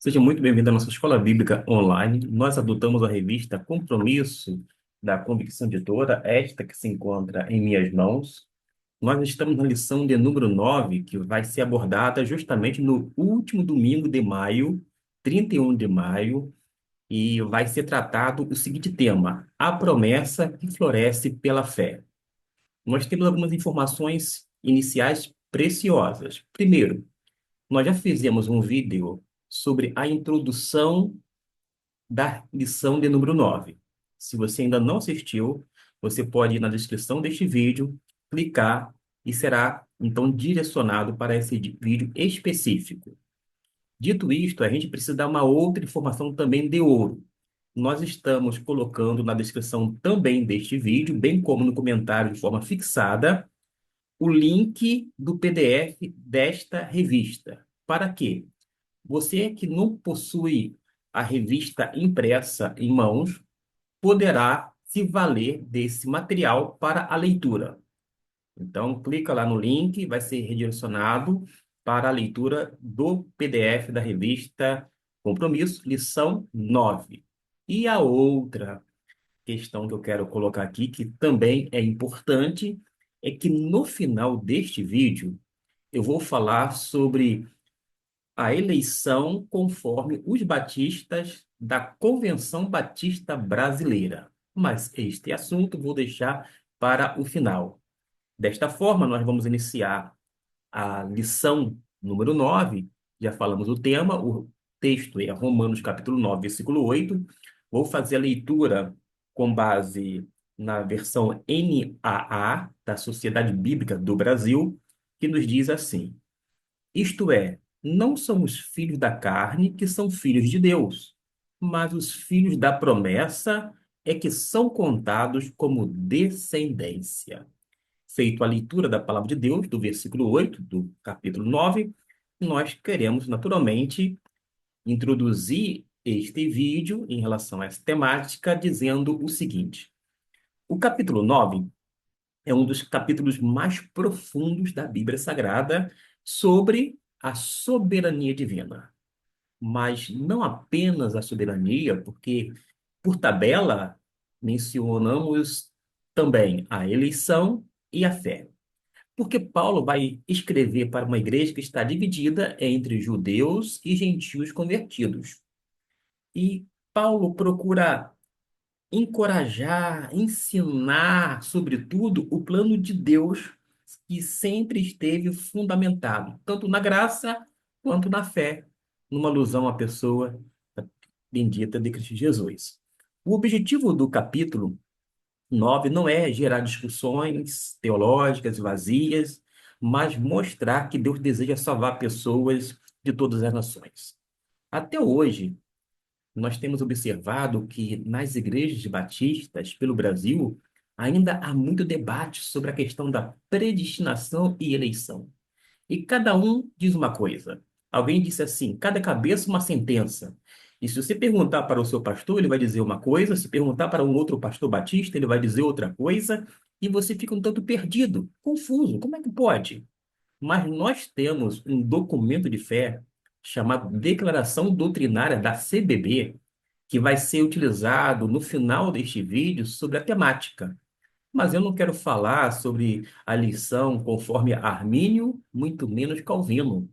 Seja muito bem-vindo à nossa Escola Bíblica Online. Nós adotamos a revista Compromisso da Convicção Editora, esta que se encontra em minhas mãos. Nós estamos na lição de número 9, que vai ser abordada justamente no último domingo de maio, 31 de maio, e vai ser tratado o seguinte tema: a promessa que floresce pela fé. Nós temos algumas informações iniciais preciosas. Primeiro, nós já fizemos um vídeo sobre a introdução da lição de número 9. Se você ainda não assistiu, você pode ir na descrição deste vídeo, clicar e será então direcionado para esse vídeo específico. Dito isto, a gente precisa dar uma outra informação também de ouro. Nós estamos colocando na descrição também deste vídeo, bem como no comentário de forma fixada, o link do PDF desta revista. Para quê? Você que não possui a revista impressa em mãos, poderá se valer desse material para a leitura. Então, clica lá no link, vai ser redirecionado para a leitura do PDF da revista Compromisso, lição 9. E a outra questão que eu quero colocar aqui, que também é importante, é que no final deste vídeo eu vou falar sobre a eleição conforme os batistas da Convenção Batista Brasileira. Mas este assunto vou deixar para o final. Desta forma, nós vamos iniciar a lição número 9. Já falamos o tema, o texto é Romanos capítulo 9, versículo 8. Vou fazer a leitura com base na versão NAA, da Sociedade Bíblica do Brasil, que nos diz assim: isto é, não são os filhos da carne que são filhos de Deus, mas os filhos da promessa é que são contados como descendência. Feito a leitura da palavra de Deus, do versículo 8 do capítulo 9, nós queremos naturalmente introduzir este vídeo em relação a essa temática, dizendo o seguinte: o capítulo 9 é um dos capítulos mais profundos da Bíblia Sagrada sobre a soberania divina. Mas não apenas a soberania, porque, por tabela, mencionamos também a eleição e a fé. Porque Paulo vai escrever para uma igreja que está dividida entre judeus e gentios convertidos. E Paulo procura encorajar, ensinar, sobretudo, o plano de Deus que sempre esteve fundamentado, tanto na graça quanto na fé, numa alusão à pessoa bendita de Cristo Jesus. O objetivo do capítulo 9 não é gerar discussões teológicas vazias, mas mostrar que Deus deseja salvar pessoas de todas as nações. Até hoje, nós temos observado que nas igrejas batistas pelo Brasil ainda há muito debate sobre a questão da predestinação e eleição. E cada um diz uma coisa. Alguém disse assim: cada cabeça uma sentença. E se você perguntar para o seu pastor, ele vai dizer uma coisa, se perguntar para um outro pastor batista, ele vai dizer outra coisa, e você fica um tanto perdido, confuso. Como é que pode? Mas nós temos um documento de fé chamado Declaração Doutrinária da CBB, que vai ser utilizado no final deste vídeo sobre a temática. Mas eu não quero falar sobre a lição conforme Armínio, muito menos Calvino.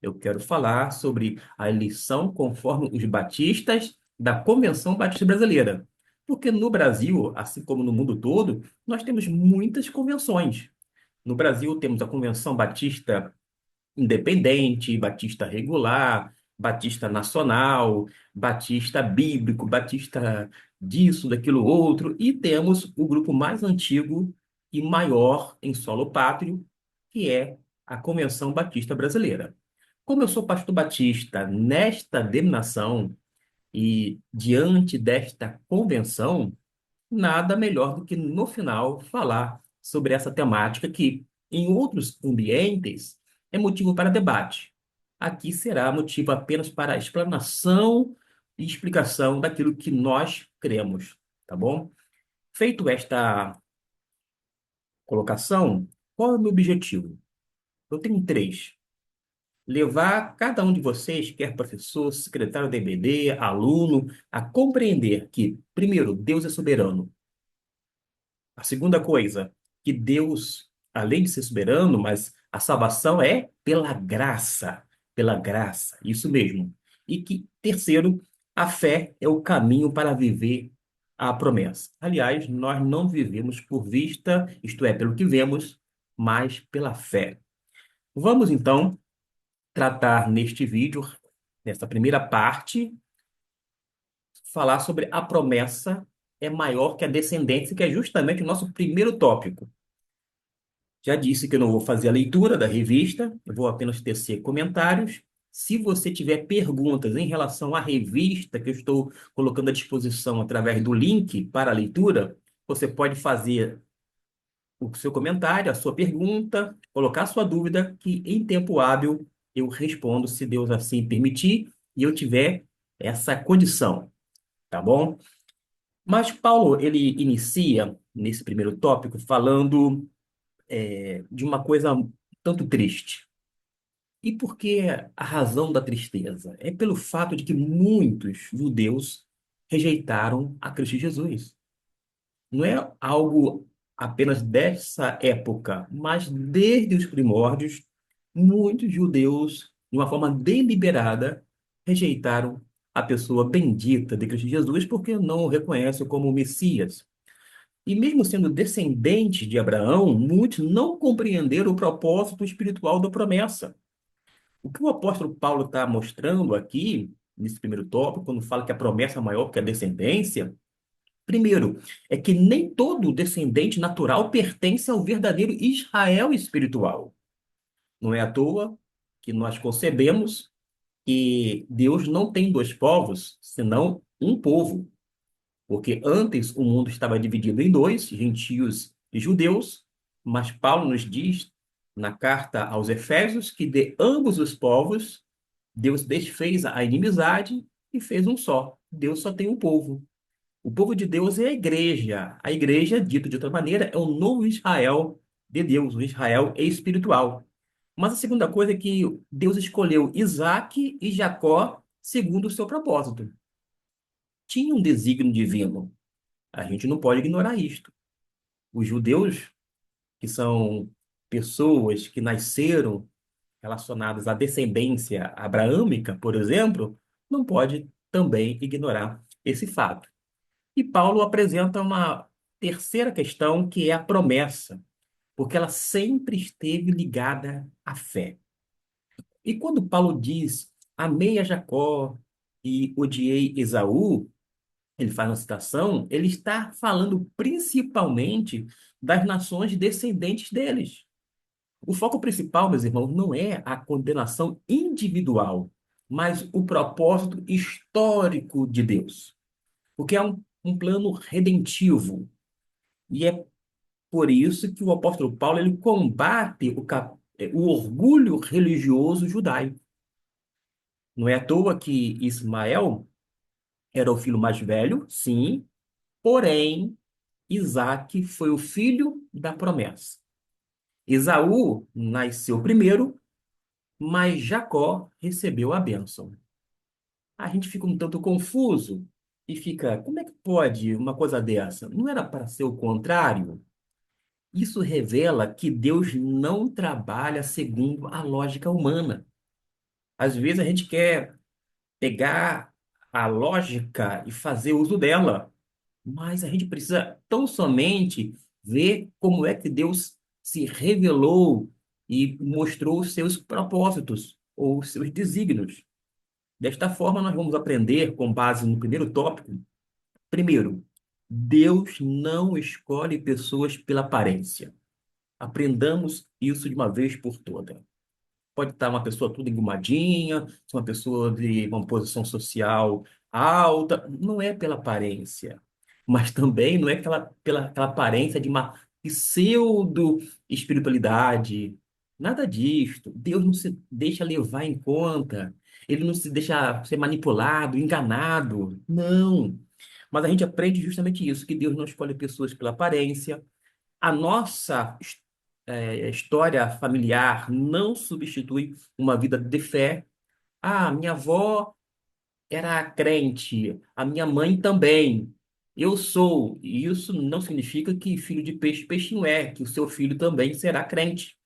Eu quero falar sobre a lição conforme os batistas da Convenção Batista Brasileira. Porque no Brasil, assim como no mundo todo, nós temos muitas convenções. No Brasil, temos a Convenção Batista Independente, Batista Regular, Batista Nacional, Batista Bíblico, Batista disso, daquilo outro, e temos o grupo mais antigo e maior em solo pátrio, que é a Convenção Batista Brasileira. Como eu sou pastor batista nesta denominação e diante desta convenção, nada melhor do que no final falar sobre essa temática que, em outros ambientes, é motivo para debate. Aqui será motivo apenas para explanação e explicação daquilo que nós cremos, tá bom? Feito esta colocação, qual é o meu objetivo? Eu tenho três. levar cada um de vocês, quer professor, secretário da EBD, aluno, a compreender que, primeiro, Deus é soberano. A segunda coisa, que Deus, além de ser soberano, mas a salvação é pela graça, isso mesmo. E que, terceiro, a fé é o caminho para viver a promessa. Aliás, nós não vivemos por vista, isto é, pelo que vemos, mas pela fé. Vamos então tratar neste vídeo, nessa primeira parte, falar sobre a promessa é maior que a descendência, que é justamente o nosso primeiro tópico. Já disse que eu não vou fazer a leitura da revista, eu vou apenas tecer comentários. Se você tiver perguntas em relação à revista que eu estou colocando à disposição através do link para a leitura, você pode fazer o seu comentário, a sua pergunta, colocar a sua dúvida, que em tempo hábil eu respondo, se Deus assim permitir e eu tiver essa condição, tá bom? Mas Paulo, ele inicia nesse primeiro tópico falando de uma coisa tanto triste. E por que a razão da tristeza? É pelo fato de que muitos judeus rejeitaram a Cristo Jesus. Não é algo apenas dessa época, mas desde os primórdios, muitos judeus, de uma forma deliberada, rejeitaram a pessoa bendita de Cristo Jesus porque não o reconhecem como o Messias. E mesmo sendo descendente de Abraão, muitos não compreenderam o propósito espiritual da promessa. O que o apóstolo Paulo está mostrando aqui, nesse primeiro tópico, quando fala que a promessa é maior que a descendência, primeiro, é que nem todo descendente natural pertence ao verdadeiro Israel espiritual. Não é à toa que nós concebemos que Deus não tem dois povos, senão um povo. Porque antes o mundo estava dividido em dois, gentios e judeus, mas Paulo nos diz na carta aos Efésios que de ambos os povos Deus desfez a inimizade e fez um só. Deus só tem um povo. O povo de Deus é a igreja. A igreja, dito de outra maneira, é o novo Israel de Deus, o Israel espiritual. Mas a segunda coisa é que Deus escolheu Isaque e Jacó segundo o seu propósito. Tinha um desígnio divino. A gente não pode ignorar isto. Os judeus, que são pessoas que nasceram relacionadas à descendência abraâmica, por exemplo, não pode também ignorar esse fato. E Paulo apresenta uma terceira questão, que é a promessa, porque ela sempre esteve ligada à fé. E quando Paulo diz, amei a Jacó e odiei Esaú, ele faz uma citação, ele está falando principalmente das nações descendentes deles. O foco principal, meus irmãos, não é a condenação individual, mas o propósito histórico de Deus. Porque é um plano redentivo. E é por isso que o apóstolo Paulo ele combate o orgulho religioso judaico. Não é à toa que Ismael era o filho mais velho, sim, porém, Isaque foi o filho da promessa. Esaú nasceu primeiro, mas Jacó recebeu a bênção. A gente fica um tanto confuso e fica, como é que pode uma coisa dessa? Não era para ser o contrário? Isso revela que Deus não trabalha segundo a lógica humana. Às vezes a gente quer pegar a lógica e fazer uso dela, mas a gente precisa tão somente ver como é que Deus se revelou e mostrou os seus propósitos ou os seus desígnios. Desta forma, nós vamos aprender, com base no primeiro tópico, primeiro, Deus não escolhe pessoas pela aparência. Aprendamos isso de uma vez por todas. Pode estar uma pessoa toda engomadinha, uma pessoa de uma posição social alta, não é pela aparência, mas também não é pela aquela aparência de uma pseudo-espiritualidade. Nada disto. Deus não se deixa levar em conta, ele não se deixa ser manipulado, enganado. Não. Mas a gente aprende justamente isso, que Deus não escolhe pessoas pela aparência. A nossa história familiar não substitui uma vida de fé. Ah, minha avó era crente, a minha mãe também. Eu sou. E isso não significa que filho de peixe, peixe não é, que o seu filho também será crente.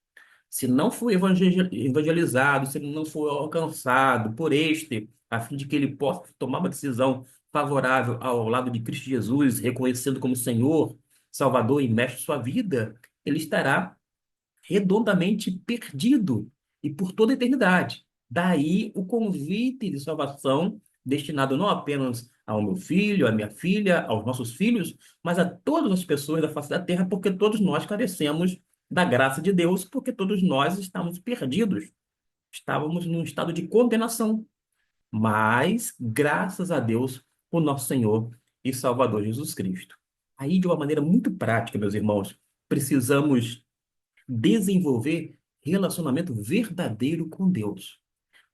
Se não for evangelizado, se ele não for alcançado por este, a fim de que ele possa tomar uma decisão favorável ao lado de Cristo Jesus, reconhecendo como Senhor, Salvador e Mestre de sua vida, ele estará redondamente perdido e por toda a eternidade. Daí o convite de salvação destinado não apenas ao meu filho, à minha filha, aos nossos filhos, mas a todas as pessoas da face da terra, porque todos nós carecemos da graça de Deus, porque todos nós estamos perdidos, estávamos num estado de condenação. Mas, graças a Deus, o nosso Senhor e Salvador Jesus Cristo. Aí, de uma maneira muito prática, meus irmãos, precisamos desenvolver relacionamento verdadeiro com Deus.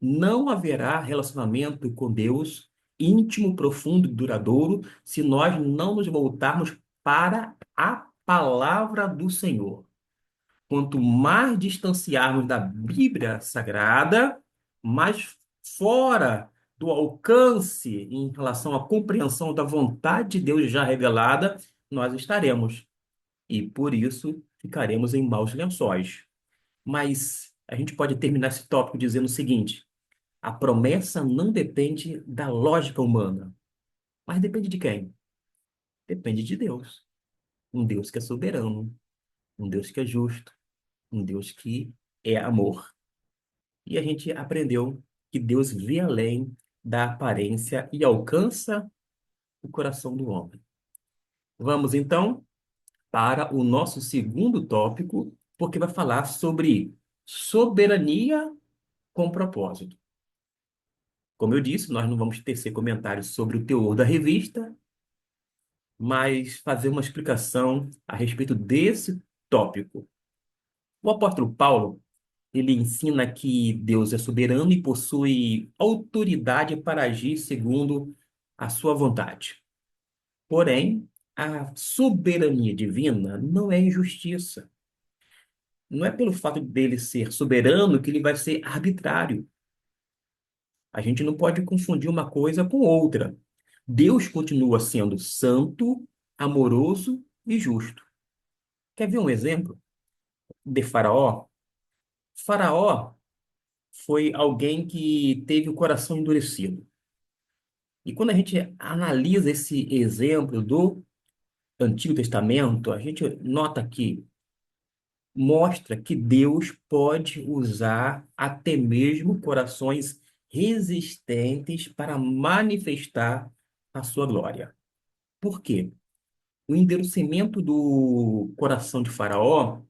Não haverá relacionamento com Deus íntimo, profundo e duradouro se nós não nos voltarmos para a palavra do Senhor. Quanto mais distanciarmos da Bíblia Sagrada, mais fora do alcance em relação à compreensão da vontade de Deus já revelada, nós estaremos. E por isso ficaremos em maus lençóis. Mas a gente pode terminar esse tópico dizendo o seguinte: a promessa não depende da lógica humana, mas depende de quem? Depende de Deus. Um Deus que é soberano, um Deus que é justo, um Deus que é amor. E a gente aprendeu que Deus vê além da aparência e alcança o coração do homem. Vamos então para o nosso segundo tópico, porque vai falar sobre soberania com propósito. Como eu disse, nós não vamos tecer comentários sobre o teor da revista, mas fazer uma explicação a respeito desse tópico. O apóstolo Paulo, ele ensina que Deus é soberano e possui autoridade para agir segundo a sua vontade. Porém, a soberania divina não é injustiça. Não é pelo fato dele ser soberano que ele vai ser arbitrário. A gente não pode confundir uma coisa com outra. Deus continua sendo santo, amoroso e justo. Quer ver um exemplo de Faraó? Faraó foi alguém que teve o coração endurecido. E quando a gente analisa esse exemplo do Antigo Testamento, a gente nota que mostra que Deus pode usar até mesmo corações resistentes para manifestar a sua glória. Por quê? O endurecimento do coração de Faraó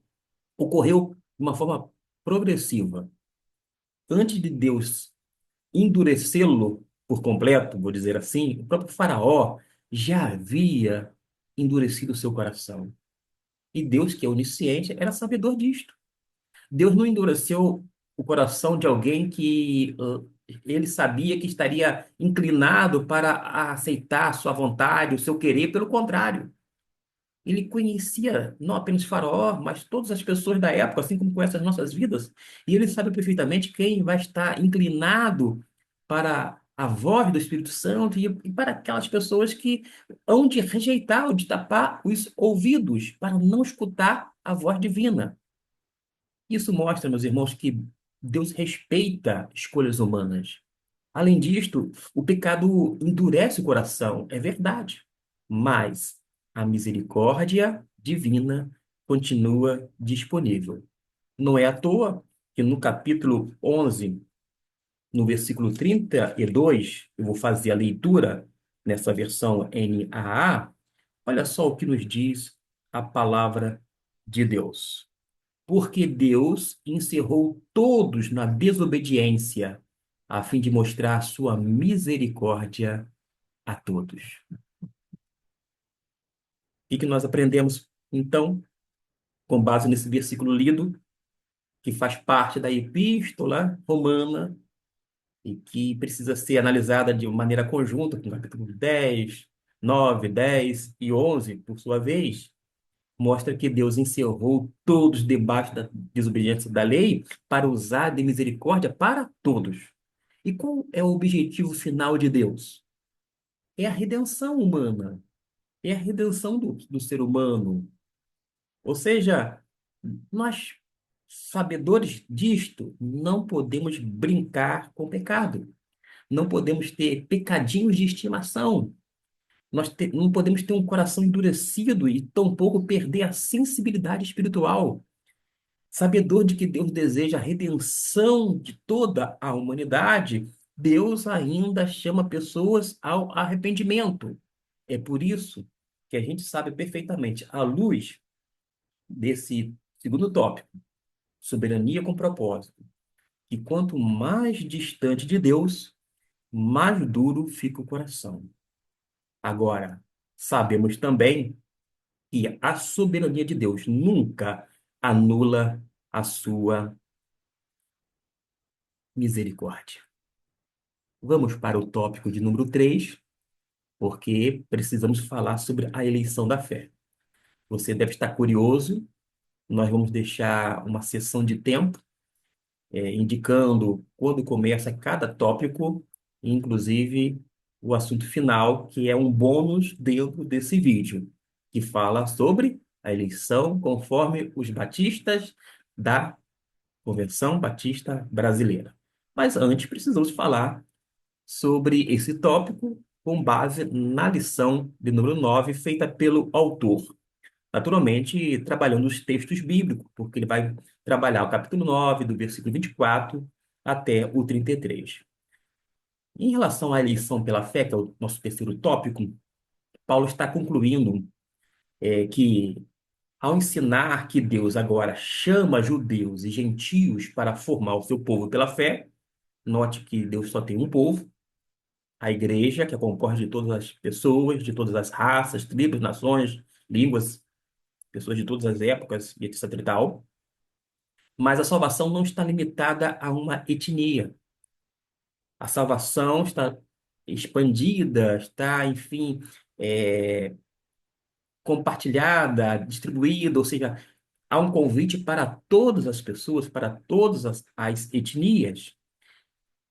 ocorreu de uma forma progressiva. Antes de Deus endurecê-lo por completo, vou dizer assim, o próprio Faraó já havia endurecido o seu coração. E Deus, que é onisciente, era sabedor disto. Deus não endureceu o coração de alguém que ele sabia que estaria inclinado para aceitar a sua vontade, o seu querer, pelo contrário. Ele conhecia não apenas Faraó, mas todas as pessoas da época, assim como conhece as nossas vidas. E ele sabe perfeitamente quem vai estar inclinado para a voz do Espírito Santo e para aquelas pessoas que hão de rejeitar ou de tapar os ouvidos para não escutar a voz divina. Isso mostra, meus irmãos, que Deus respeita escolhas humanas. Além disto, o pecado endurece o coração, é verdade. Mas a misericórdia divina continua disponível. Não é à toa que no capítulo 11, no versículo 32, eu vou fazer a leitura nessa versão NAA, olha só o que nos diz a palavra de Deus. Porque Deus encerrou todos na desobediência, a fim de mostrar sua misericórdia a todos. E que nós aprendemos, então, com base nesse versículo lido, que faz parte da epístola romana e que precisa ser analisada de maneira conjunta com o capítulo 10, 9, 10 e 11, por sua vez, Mostra que Deus encerrou todos debaixo da desobediência da lei para usar de misericórdia para todos. E qual é o objetivo final de Deus? É a redenção humana, é a redenção do ser humano. Ou seja, nós, sabedores disto, não podemos brincar com o pecado. Não podemos ter pecadinhos de estimação. Não podemos ter um coração endurecido e tampouco perder a sensibilidade espiritual. Sabedor de que Deus deseja a redenção de toda a humanidade, Deus ainda chama pessoas ao arrependimento. É por isso que a gente sabe perfeitamente, à luz desse segundo tópico, soberania com propósito, que quanto mais distante de Deus, mais duro fica o coração. Agora, sabemos também que a soberania de Deus nunca anula a sua misericórdia. Vamos para o tópico de número 3, porque precisamos falar sobre a eleição da fé. Você deve estar curioso, nós vamos deixar uma sessão de tempo, indicando quando começa cada tópico, inclusive o assunto final, que é um bônus dentro desse vídeo, que fala sobre a eleição conforme os batistas da Convenção Batista Brasileira. Mas antes precisamos falar sobre esse tópico com base na lição de número 9 feita pelo autor. Naturalmente, trabalhando os textos bíblicos, porque ele vai trabalhar o capítulo 9 do versículo 24 até o 33. Em relação à eleição pela fé, que é o nosso terceiro tópico, Paulo está concluindo que, ao ensinar que Deus agora chama judeus e gentios para formar o seu povo pela fé, note que Deus só tem um povo, a igreja, que é composta de todas as pessoas, de todas as raças, tribos, nações, línguas, pessoas de todas as épocas e etc e tal. Mas a salvação não está limitada a uma etnia. A salvação está expandida, está, enfim, é, compartilhada, distribuída, ou seja, há um convite para todas as pessoas, para todas as etnias.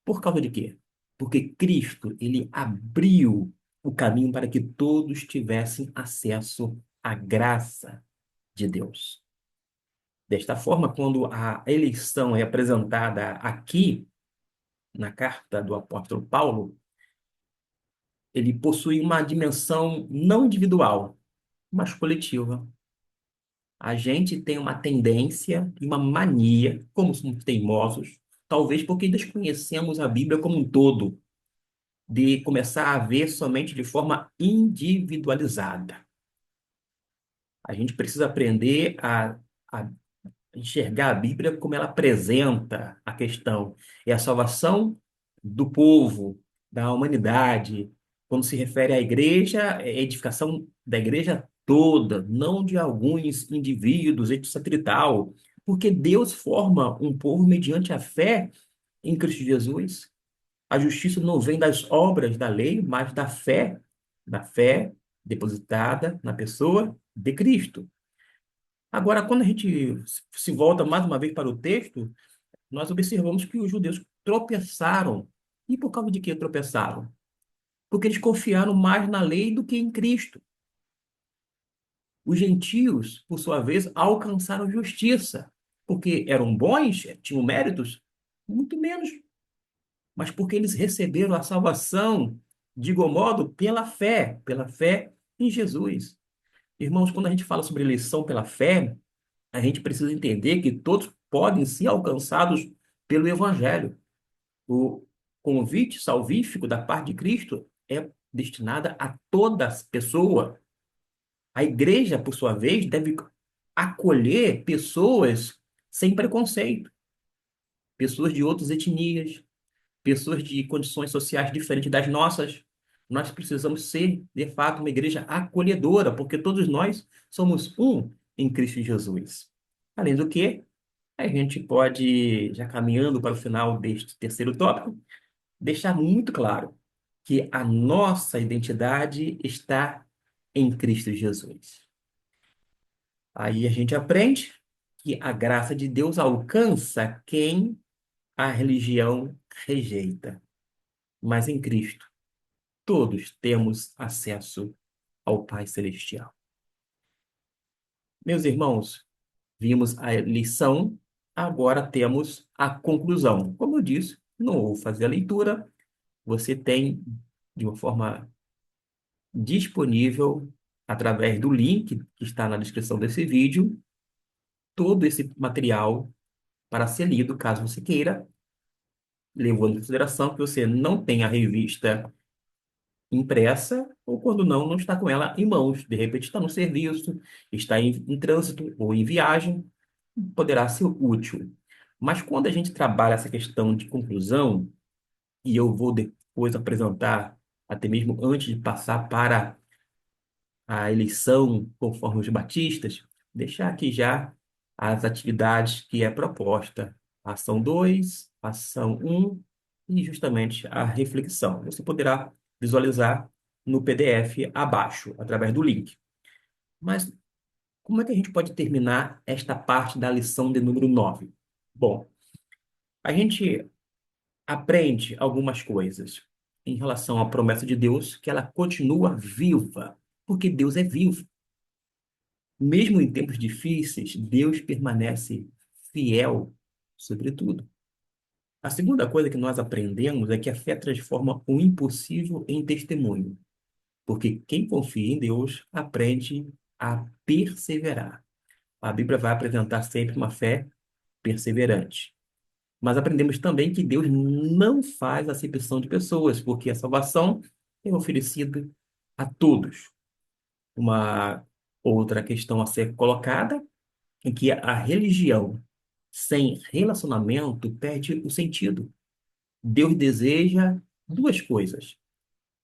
Por causa de quê? Porque Cristo, ele abriu o caminho para que todos tivessem acesso à graça de Deus. Desta forma, quando a eleição é apresentada aqui, na carta do apóstolo Paulo, ele possui uma dimensão não individual, mas coletiva. A gente tem uma tendência, uma mania, como somos teimosos, talvez porque desconhecemos a Bíblia como um todo, de começar a ver somente de forma individualizada. A gente precisa aprender a enxergar a Bíblia como ela apresenta a questão. É a salvação do povo, da humanidade. Quando se refere à igreja, é a edificação da igreja toda, não de alguns indivíduos, etc. e tal. Porque Deus forma um povo mediante a fé em Cristo Jesus. A justiça não vem das obras da lei, mas da fé depositada na pessoa de Cristo. Agora, quando a gente se volta mais uma vez para o texto, nós observamos que os judeus tropeçaram. E por causa de que tropeçaram? Porque eles confiaram mais na lei do que em Cristo. Os gentios, por sua vez, alcançaram justiça, porque eram bons, tinham méritos, muito menos, mas porque eles receberam a salvação, de igual modo, pela fé em Jesus. Irmãos, quando a gente fala sobre eleição pela fé, a gente precisa entender que todos podem ser alcançados pelo Evangelho. O convite salvífico da parte de Cristo é destinada a toda pessoa. A igreja, por sua vez, deve acolher pessoas sem preconceito, pessoas de outras etnias, pessoas de condições sociais diferentes das nossas. Nós precisamos ser, de fato, uma igreja acolhedora, porque todos nós somos um em Cristo Jesus. Além do que, a gente pode, já caminhando para o final deste terceiro tópico, deixar muito claro que a nossa identidade está em Cristo Jesus. Aí a gente aprende que a graça de Deus alcança quem a religião rejeita. Mas em Cristo, todos temos acesso ao Pai Celestial. Meus irmãos, vimos a lição, agora temos a conclusão. Como eu disse, não vou fazer a leitura, você tem de uma forma disponível, através do link que está na descrição desse vídeo, todo esse material para ser lido, caso você queira, levando em consideração que você não tem a revista impressa, ou quando não, não está com ela em mãos. De repente está no serviço, está em trânsito ou em viagem, poderá ser útil. Mas quando a gente trabalha essa questão de conclusão, e eu vou depois apresentar, até mesmo antes de passar para a eleição conforme os batistas, deixar aqui já as atividades que é proposta. Ação 2, ação um e justamente a reflexão. Você poderá visualizar no PDF abaixo, através do link. Mas como é que a gente pode terminar esta parte da lição de número 9? Bom, a gente aprende algumas coisas em relação à promessa de Deus, que ela continua viva, porque Deus é vivo. Mesmo em tempos difíceis, Deus permanece fiel, sobretudo. A segunda coisa que nós aprendemos é que a fé transforma o impossível em testemunho, porque quem confia em Deus aprende a perseverar. A Bíblia vai apresentar sempre uma fé perseverante. Mas aprendemos também que Deus não faz acepção de pessoas, porque a salvação é oferecida a todos. Uma outra questão a ser colocada em que a religião sem relacionamento perde o sentido. Deus deseja duas coisas.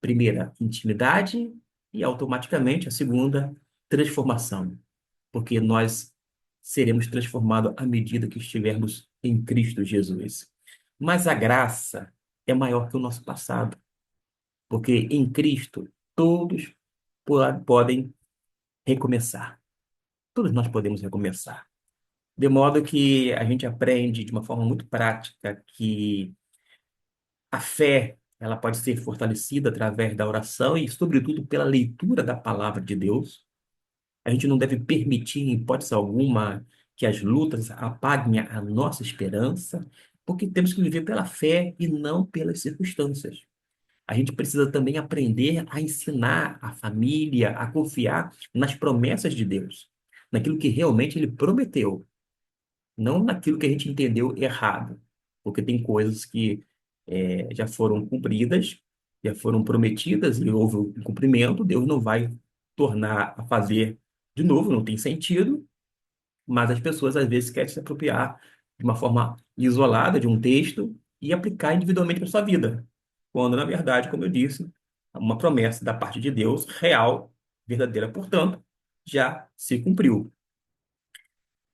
Primeira, intimidade e automaticamente a segunda, transformação, porque nós seremos transformados à medida que estivermos em Cristo Jesus. Mas a graça é maior que o nosso passado, porque em Cristo todos podem recomeçar. Todos nós podemos recomeçar. De modo que a gente aprende de uma forma muito prática que a fé, ela pode ser fortalecida através da oração e, sobretudo, pela leitura da palavra de Deus. A gente não deve permitir, em hipótese alguma, que as lutas apaguem a nossa esperança, porque temos que viver pela fé e não pelas circunstâncias. A gente precisa também aprender a ensinar a família a confiar nas promessas de Deus, naquilo que realmente Ele prometeu, não naquilo que a gente entendeu errado, porque tem coisas que já foram cumpridas, já foram prometidas e houve o cumprimento, Deus não vai tornar a fazer de novo, não tem sentido, mas as pessoas às vezes querem se apropriar de uma forma isolada de um texto e aplicar individualmente para sua vida, quando na verdade, como eu disse, uma promessa da parte de Deus, real, verdadeira, portanto, já se cumpriu.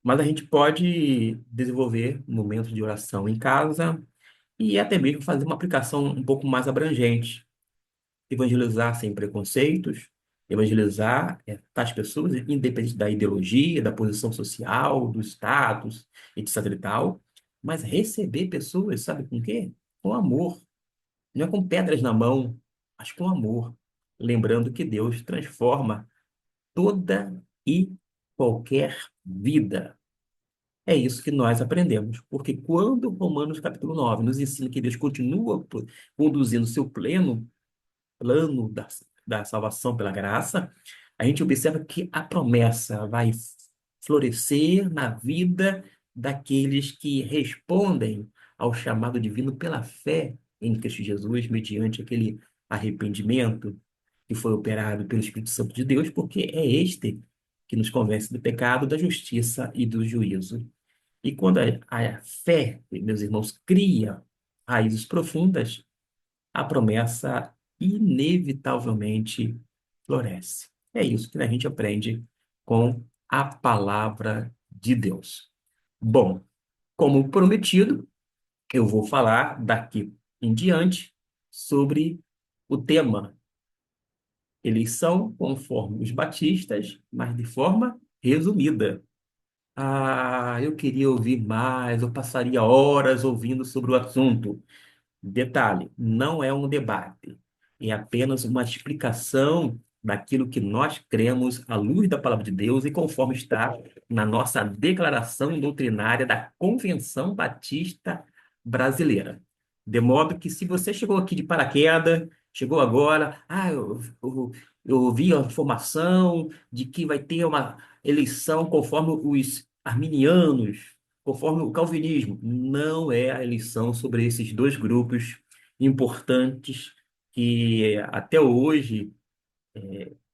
Mas a gente pode desenvolver momentos de oração em casa e até mesmo fazer uma aplicação um pouco mais abrangente. Evangelizar sem preconceitos, evangelizar tais pessoas, independente da ideologia, da posição social, do status, etc e tal, mas receber pessoas, sabe com quê? Com amor. Não é com pedras na mão, mas com amor. Lembrando que Deus transforma toda e qualquer vida. É isso que nós aprendemos, porque quando Romanos capítulo 9 nos ensina que Deus continua conduzindo o seu plano da salvação pela graça, a gente observa que a promessa vai florescer na vida daqueles que respondem ao chamado divino pela fé em Cristo Jesus, mediante aquele arrependimento que foi operado pelo Espírito Santo de Deus, porque é este que nos convence do pecado, da justiça e do juízo. E quando a fé, meus irmãos, cria raízes profundas, a promessa inevitavelmente floresce. É isso que a gente aprende com a palavra de Deus. Bom, como prometido, eu vou falar daqui em diante sobre o tema eleição conforme os batistas, mas de forma resumida. Eu queria ouvir mais, eu passaria horas ouvindo sobre o assunto. Detalhe, não é um debate, é apenas uma explicação daquilo que nós cremos à luz da palavra de Deus e conforme está na nossa declaração doutrinária da Convenção Batista Brasileira. De modo que se você chegou aqui de paraquedas, chegou agora, eu ouvi a informação de que vai ter uma eleição conforme os arminianos, conforme o calvinismo. Não é a eleição sobre esses dois grupos importantes que até hoje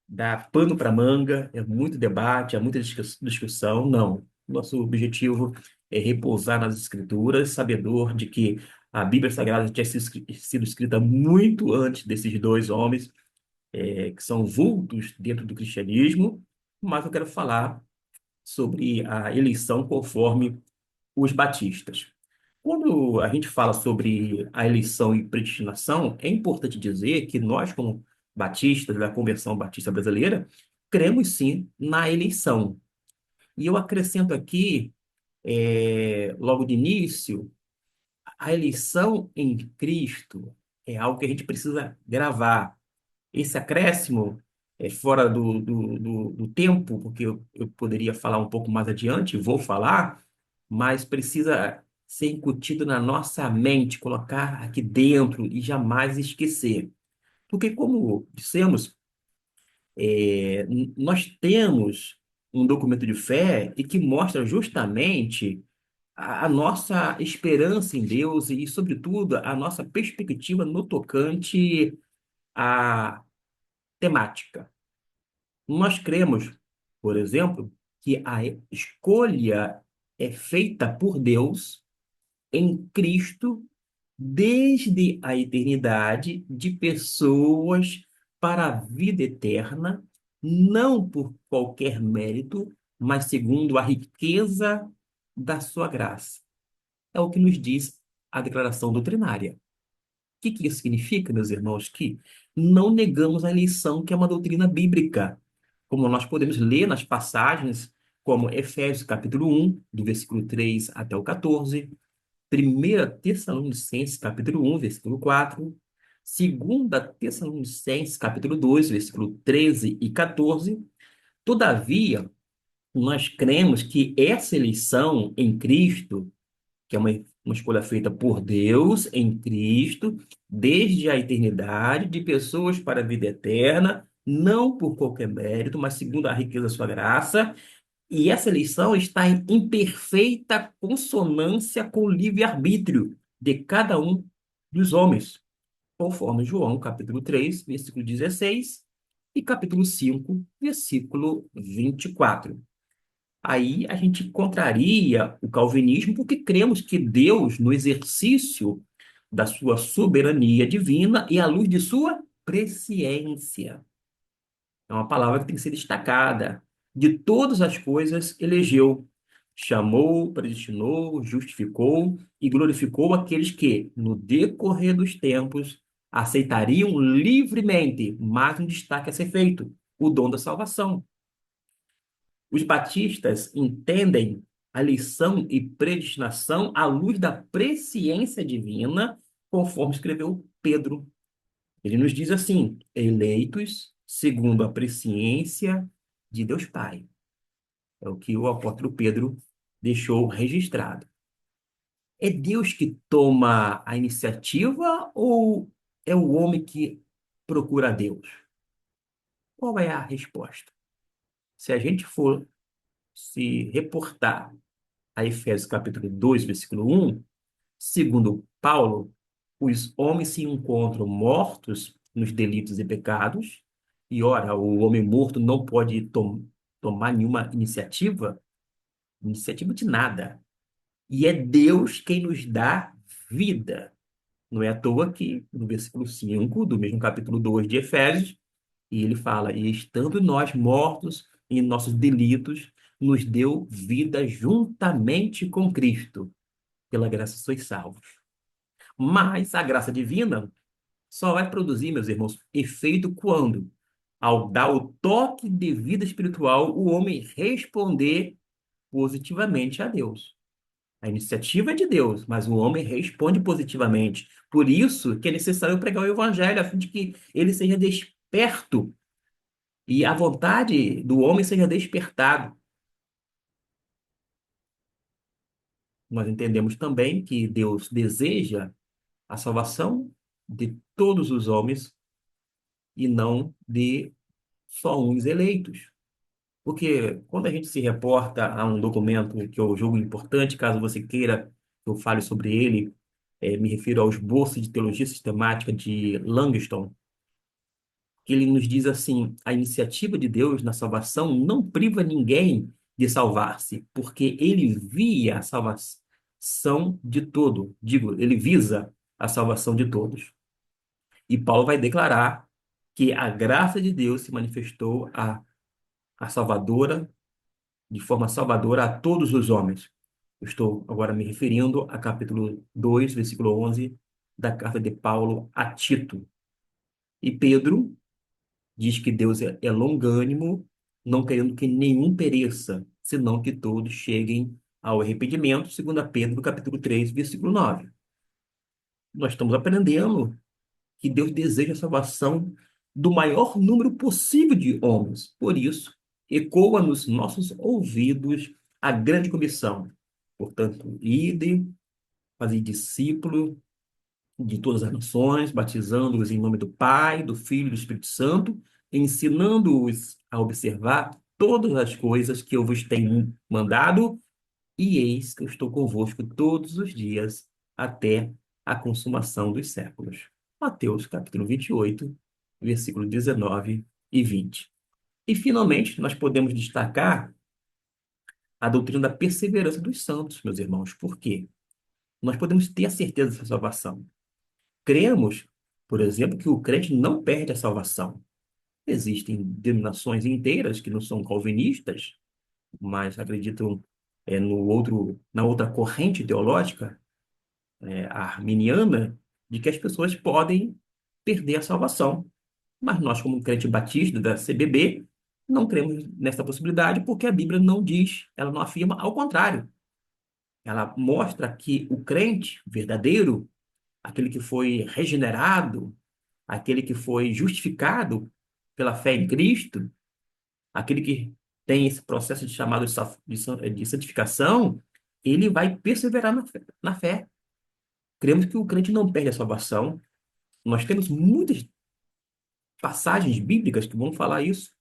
dá pano para manga, é muito debate, há muita discussão. Não. Nosso objetivo é repousar nas Escrituras, sabedor de que a Bíblia Sagrada tinha sido escrita muito antes desses dois homens, que são vultos dentro do cristianismo, mas eu quero falar sobre a eleição conforme os batistas. Quando a gente fala sobre a eleição e predestinação, é importante dizer que nós, como batistas da Convenção Batista Brasileira, cremos sim na eleição. E eu acrescento aqui, logo de início, a eleição em Cristo é algo que a gente precisa gravar. Esse acréscimo é fora do tempo, porque eu poderia falar um pouco mais adiante, vou falar, mas precisa ser incutido na nossa mente, colocar aqui dentro e jamais esquecer. Porque, como dissemos, nós temos um documento de fé e que mostra justamente a nossa esperança em Deus e, sobretudo, a nossa perspectiva no tocante à temática. Nós cremos, por exemplo, que a escolha é feita por Deus em Cristo desde a eternidade de pessoas para a vida eterna, não por qualquer mérito, mas segundo a riqueza da sua graça. É o que nos diz a declaração doutrinária. Que isso significa, meus irmãos? Que não negamos a eleição, que é uma doutrina bíblica, como nós podemos ler nas passagens, como Efésios capítulo 1, do versículo 3 até o 14, 1 Tessalonicenses capítulo 1, versículo 4, 2 Tessalonicenses capítulo 2, versículo 13 e 14. Todavia, nós cremos que essa eleição em Cristo, que é uma escolha feita por Deus em Cristo, desde a eternidade, de pessoas para a vida eterna, não por qualquer mérito, mas segundo a riqueza da sua graça, e essa eleição está em perfeita consonância com o livre-arbítrio de cada um dos homens, conforme João, capítulo 3, versículo 16, e capítulo 5, versículo 24. Aí a gente contraria o calvinismo porque cremos que Deus, no exercício da sua soberania divina e à luz de sua presciência, é uma palavra que tem que ser destacada. De todas as coisas, elegeu, chamou, predestinou, justificou e glorificou aqueles que, no decorrer dos tempos, aceitariam livremente, mais um destaque a ser feito, o dom da salvação. Os batistas entendem a eleição e predestinação à luz da presciência divina, conforme escreveu Pedro. Ele nos diz assim: eleitos segundo a presciência de Deus Pai. É o que o apóstolo Pedro deixou registrado. É Deus que toma a iniciativa ou é o homem que procura Deus? Qual é a resposta? Se a gente for se reportar a Efésios capítulo 2, versículo 1, segundo Paulo, os homens se encontram mortos nos delitos e pecados, e ora, o homem morto não pode tomar nenhuma iniciativa de nada. E é Deus quem nos dá vida. Não é à toa que no versículo 5 do mesmo capítulo 2 de Efésios, e ele fala: E estando nós mortos em nossos delitos, nos deu vida juntamente com Cristo. Pela graça sois salvos. Mas a graça divina só vai produzir, meus irmãos, efeito quando? ao dar o toque de vida espiritual, o homem responder positivamente a Deus. A iniciativa é de Deus, mas o homem responde positivamente. Por isso que é necessário pregar o evangelho, a fim de que ele seja desperto e a vontade do homem seja despertado. Nós entendemos também que Deus deseja a salvação de todos os homens e não de só uns eleitos. Porque quando a gente se reporta a um documento que eu julgo importante, caso você queira que eu fale sobre ele, me refiro ao esboço de teologia sistemática de Langston, que ele nos diz assim: a iniciativa de Deus na salvação não priva ninguém de salvar-se, porque ele via a salvação de todo, digo, ele visa a salvação de todos. E Paulo vai declarar que a graça de Deus se manifestou a salvadora, de forma salvadora a todos os homens. Eu estou agora me referindo a capítulo 2, versículo 11 da carta de Paulo a Tito. E Pedro diz que Deus é longânimo, não querendo que nenhum pereça, senão que todos cheguem ao arrependimento, segundo Pedro, capítulo 3, versículo 9. Nós estamos aprendendo que Deus deseja a salvação do maior número possível de homens. Por isso, ecoa nos nossos ouvidos a grande comissão. Portanto, ide, fazei discípulo de todas as nações, batizando-os em nome do Pai, do Filho e do Espírito Santo, ensinando-os a observar todas as coisas que eu vos tenho mandado, e eis que eu estou convosco todos os dias até a consumação dos séculos. Mateus, capítulo 28, versículo 19 e 20. E, finalmente, nós podemos destacar a doutrina da perseverança dos santos, meus irmãos. Por quê? Nós podemos ter a certeza dessa salvação. Cremos, por exemplo, que o crente não perde a salvação. Existem denominações inteiras que não são calvinistas, mas acreditam na outra corrente teológica, a arminiana, de que as pessoas podem perder a salvação. Mas nós, como crente batista da CBB, não cremos nessa possibilidade porque a Bíblia não diz, ela não afirma, ao contrário. Ela mostra que o crente verdadeiro, aquele que foi regenerado, aquele que foi justificado pela fé em Cristo, aquele que tem esse processo de chamado de santificação, ele vai perseverar na fé. Cremos que o crente não perde a salvação. Nós temos muitas passagens bíblicas que vão falar isso.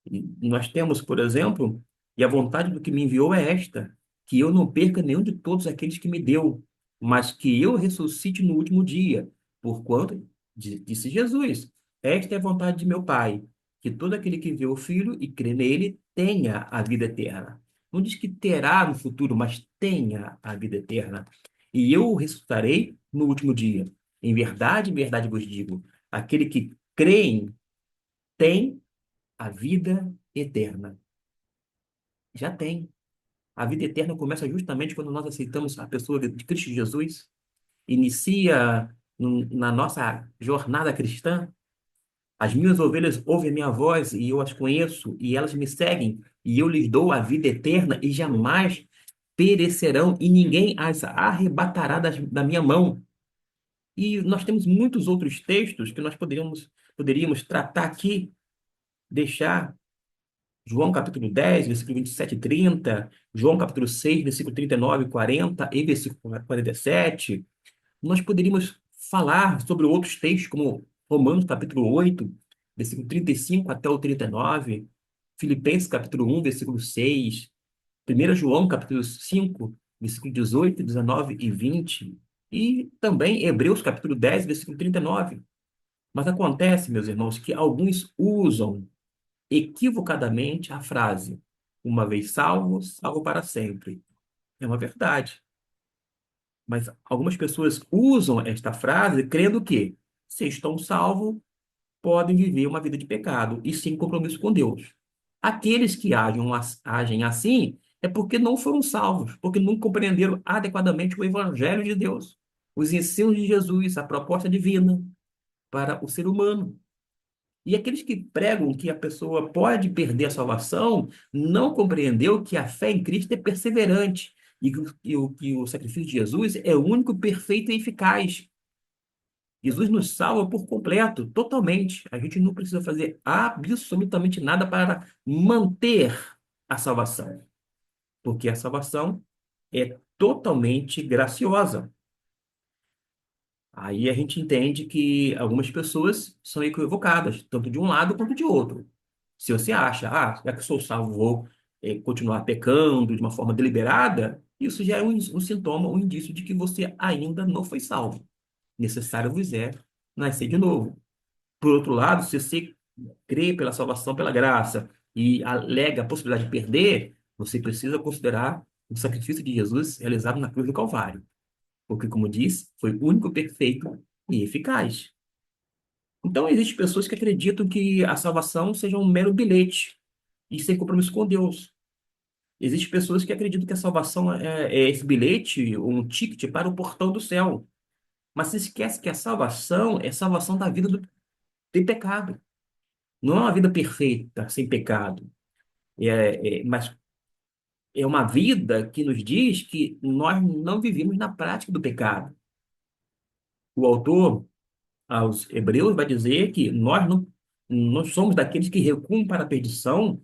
E nós temos, por exemplo, e a vontade do que me enviou é esta, que eu não perca nenhum de todos aqueles que me deu, mas que eu ressuscite no último dia, porquanto, disse Jesus, esta é a vontade de meu Pai, que todo aquele que vê o Filho e crê nele tenha a vida eterna. Não diz que terá no futuro, mas tenha a vida eterna. E eu o ressuscitarei no último dia. Em verdade vos digo, aquele que crê tem a vida eterna. Já tem. A vida eterna começa justamente quando nós aceitamos a pessoa de Cristo Jesus, inicia na nossa jornada cristã. As minhas ovelhas ouvem a minha voz e eu as conheço, e elas me seguem, e eu lhes dou a vida eterna e jamais perecerão, e ninguém as arrebatará da minha mão. E nós temos muitos outros textos que nós poderíamos tratar aqui, deixar João capítulo 10 versículo 27 e 30, João capítulo 6 versículo 39 e 40 e versículo 47. Nós poderíamos falar sobre outros textos, como Romanos capítulo 8 versículo 35 até o 39, Filipenses capítulo 1 versículo 6, 1 João capítulo 5 versículo 18, 19 e 20, e também Hebreus capítulo 10 versículo 39. Mas acontece, meus irmãos, que alguns usam equivocadamente a frase uma vez salvo, salvo para sempre. É uma verdade. Mas algumas pessoas usam esta frase crendo que, se estão salvos, podem viver uma vida de pecado e sem compromisso com Deus. Aqueles que agem assim é porque não foram salvos, porque não compreenderam adequadamente o Evangelho de Deus, os ensinos de Jesus, a proposta divina para o ser humano. E aqueles que pregam que a pessoa pode perder a salvação não compreendeu que a fé em Cristo é perseverante e que o sacrifício de Jesus é o único perfeito e eficaz. Jesus nos salva por completo, totalmente. A gente não precisa fazer absolutamente nada para manter a salvação, porque a salvação é totalmente graciosa. Aí a gente entende que algumas pessoas são equivocadas, tanto de um lado quanto de outro. Se você acha, já que eu sou salvo, vou continuar pecando de uma forma deliberada, isso já é um sintoma, um indício de que você ainda não foi salvo. Necessário vos é nascer de novo. Por outro lado, se você crê pela salvação, pela graça, e alega a possibilidade de perder, você precisa considerar o sacrifício de Jesus realizado na cruz do Calvário. Porque, como disse, foi único, perfeito e eficaz. Então, existem pessoas que acreditam que a salvação seja um mero bilhete e sem compromisso com Deus. Existem pessoas que acreditam que a salvação é esse bilhete, um ticket para o portão do céu. Mas se esquece que a salvação é salvação da vida de pecado. Não é uma vida perfeita, sem pecado. Mas é uma vida que nos diz que nós não vivemos na prática do pecado. O autor aos Hebreus vai dizer que nós somos daqueles que recuam para a perdição,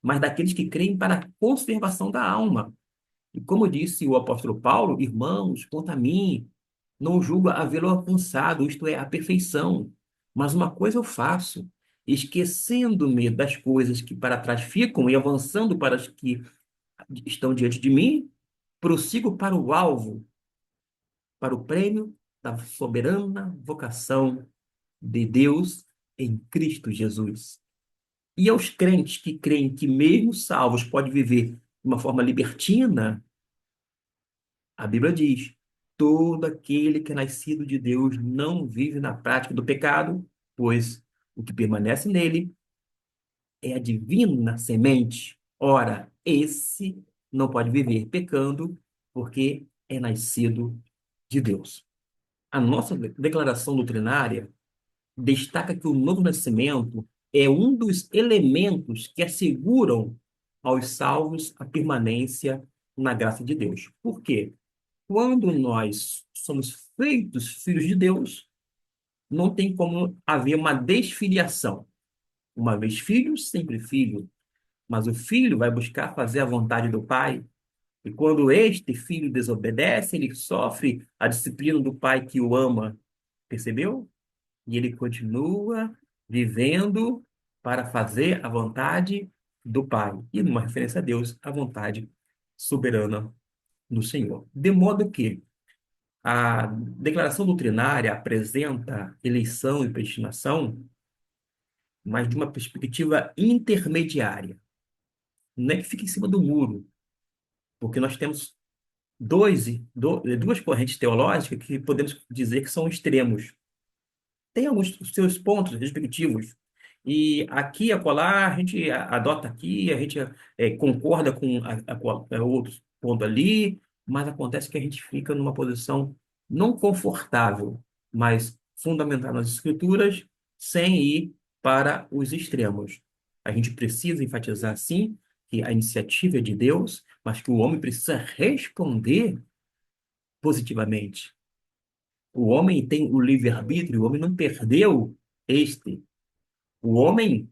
mas daqueles que creem para a conservação da alma. E como disse o apóstolo Paulo, irmãos, quanto a mim, não julgo havê-lo alcançado, isto é, a perfeição. Mas uma coisa eu faço, esquecendo-me das coisas que para trás ficam e avançando para as que estão diante de mim, prossigo para o alvo, para o prêmio da soberana vocação de Deus em Cristo Jesus. E aos crentes que creem que, mesmo salvos, pode viver de uma forma libertina, a Bíblia diz: todo aquele que é nascido de Deus não vive na prática do pecado, pois o que permanece nele é a divina semente. Ora, esse não pode viver pecando, porque é nascido de Deus. A nossa declaração doutrinária destaca que o novo nascimento é um dos elementos que asseguram aos salvos a permanência na graça de Deus. Por quê? Quando nós somos feitos filhos de Deus, não tem como haver uma desfiliação. Uma vez filho, sempre filho. Mas o filho vai buscar fazer a vontade do pai. E quando este filho desobedece, ele sofre a disciplina do pai que o ama. Percebeu? E ele continua vivendo para fazer a vontade do Pai. E numa referência a Deus, a vontade soberana do Senhor. De modo que a declaração doutrinária apresenta eleição e predestinação, mas de uma perspectiva intermediária. Não é que fica em cima do muro, porque nós temos duas correntes teológicas que podemos dizer que são extremos. Tem alguns seus pontos respectivos. E aqui, acolá, a gente adota aqui, a gente concorda com outro ponto ali, mas acontece que a gente fica numa posição não confortável, mas fundamental nas escrituras, sem ir para os extremos. A gente precisa enfatizar, sim, que a iniciativa é de Deus, mas que o homem precisa responder positivamente. O homem tem o livre-arbítrio, o homem não perdeu este. O homem,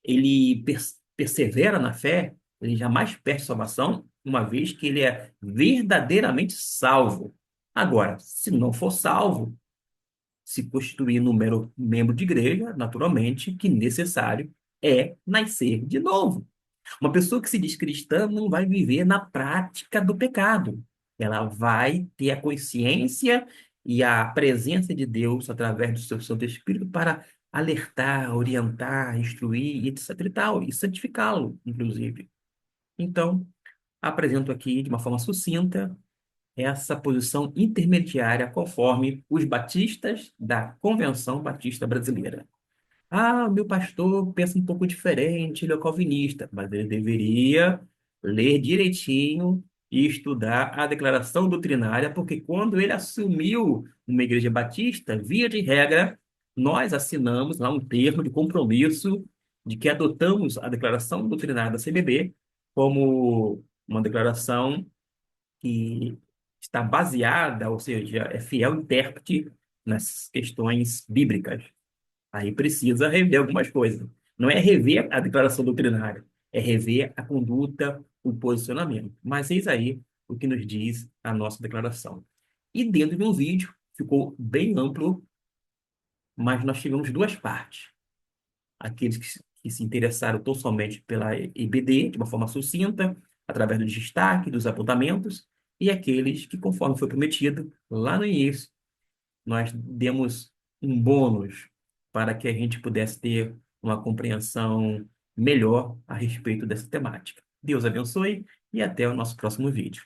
ele persevera na fé, ele jamais perde salvação, uma vez que ele é verdadeiramente salvo. Agora, se não for salvo, se constituir no mero membro de igreja, naturalmente, que necessário é nascer de novo. Uma pessoa que se diz cristã não vai viver na prática do pecado. Ela vai ter a consciência e a presença de Deus através do seu Santo Espírito para alertar, orientar, instruir, etc. e tal, e santificá-lo, inclusive. Então, apresento aqui de uma forma sucinta essa posição intermediária conforme os batistas da Convenção Batista Brasileira. Meu pastor pensa um pouco diferente, ele é calvinista, mas ele deveria ler direitinho e estudar a declaração doutrinária, porque quando ele assumiu uma igreja batista, via de regra, nós assinamos lá um termo de compromisso de que adotamos a declaração doutrinária da CBB como uma declaração que está baseada, ou seja, é fiel intérprete nas questões bíblicas. Aí precisa rever algumas coisas. Não é rever a declaração doutrinária, é rever a conduta, o posicionamento. Mas eis aí o que nos diz a nossa declaração. E dentro de um vídeo, ficou bem amplo, mas nós tivemos duas partes. Aqueles que se interessaram tão somente pela EBD, de uma forma sucinta, através do destaque, dos apontamentos, e aqueles que, conforme foi prometido lá no início, nós demos um bônus para que a gente pudesse ter uma compreensão melhor a respeito dessa temática. Deus abençoe e até o nosso próximo vídeo.